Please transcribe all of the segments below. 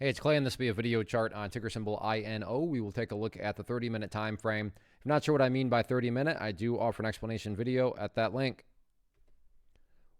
Hey, it's Clay, and this will be a video chart on ticker symbol INO. We will take a look at the 30-minute time frame. If you're not sure what I mean by 30-minute, I do offer an explanation video at that link.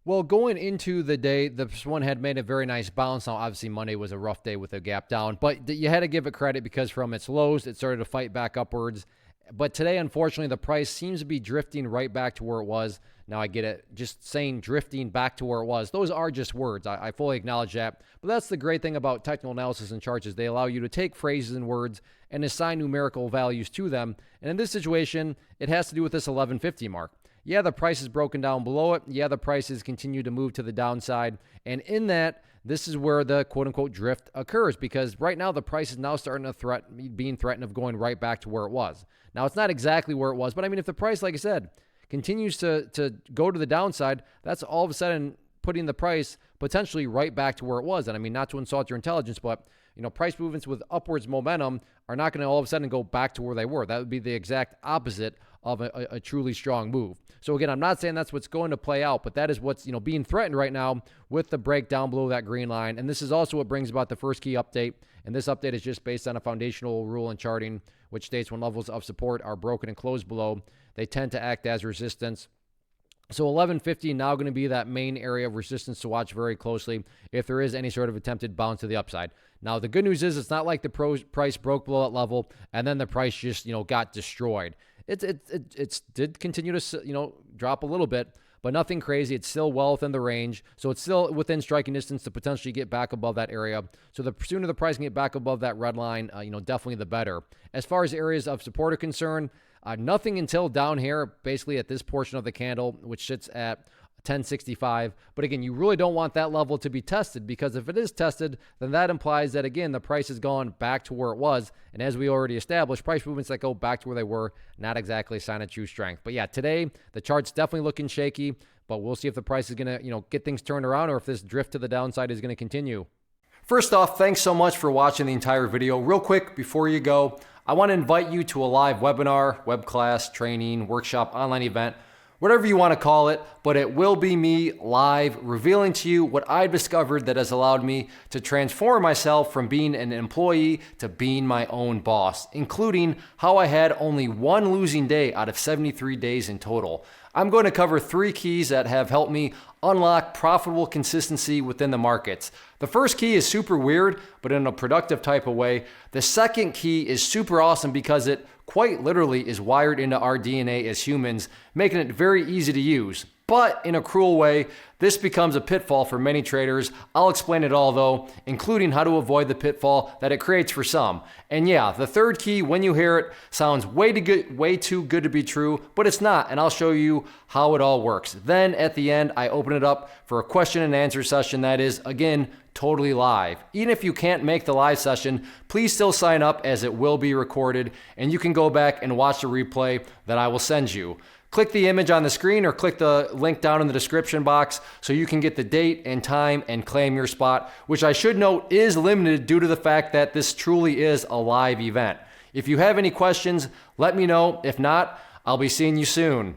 Well, going into the day, this one had made a very nice bounce. Now, obviously, Monday was a rough day with a gap down, but you had to give it credit because from its lows, it started to fight back upwards. But today, unfortunately, the price seems to be drifting right back to where it was. Now, I get it. Just saying drifting back to where it was. Those are just words. I fully acknowledge that. But that's the great thing about technical analysis and charts is they allow you to take phrases and words and assign numerical values to them. And in this situation, it has to do with this 1150 mark. Yeah, the price is broken down below it. Yeah, the prices continue to move to the downside. And in that, this is where the quote-unquote drift occurs because right now the price is now starting to being threatened of going right back to where it was. Now, it's not exactly where it was, but I mean, if the price, like I said, continues to go to the downside, that's all of a sudden putting the price potentially right back to where it was. And I mean, not to insult your intelligence, but price movements with upwards momentum are not going to all of a sudden go back to where they were. That would be the exact opposite of a truly strong move. So again, I'm not saying that's what's going to play out, but that is what's being threatened right now with the break down below that green line. And this is also what brings about the first key update. And this update is just based on a foundational rule in charting, which states when levels of support are broken and closed below, they tend to act as resistance. So 1150 now going to be that main area of resistance to watch very closely if there is any sort of attempted bounce to the upside. Now, the good news is it's not like the price broke below that level and then the price just, got destroyed. It did continue to, drop a little bit, but nothing crazy. It's still well within the range. So it's still within striking distance to potentially get back above that area. So the sooner the price can get back above that red line, definitely the better. As far as areas of support are concerned, nothing until down here, basically at this portion of the candle, which sits at 1065. But again, you really don't want that level to be tested because if it is tested, then that implies that, again, the price has gone back to where it was. And as we already established, price movements that go back to where they were, not exactly a sign of true strength. But yeah, today, the chart's definitely looking shaky, but we'll see if the price is going to, get things turned around or if this drift to the downside is going to continue. First off, thanks so much for watching the entire video. Real quick, before you go, I want to invite you to a live webinar, web class, training, workshop, online event, whatever you want to call it, but it will be me live revealing to you what I've discovered that has allowed me to transform myself from being an employee to being my own boss, including how I had only one losing day out of 73 days in total. I'm going to cover 3 keys that have helped me unlock profitable consistency within the markets. The first key is super weird, but in a productive type of way. The second key is super awesome because it quite literally is wired into our DNA as humans, making it very easy to use. But in a cruel way, this becomes a pitfall for many traders. I'll explain it all though, including how to avoid the pitfall that it creates for some. And yeah, the third key, when you hear it, sounds way too good to be true, but it's not, and I'll show you how it all works. Then at the end, I open it up for a question and answer session that is, again, totally live. Even if you can't make the live session, please still sign up as it will be recorded, and you can go back and watch the replay that I will send you. Click the image on the screen or click the link down in the description box so you can get the date and time and claim your spot, which I should note is limited due to the fact that this truly is a live event. If you have any questions, let me know. If not, I'll be seeing you soon.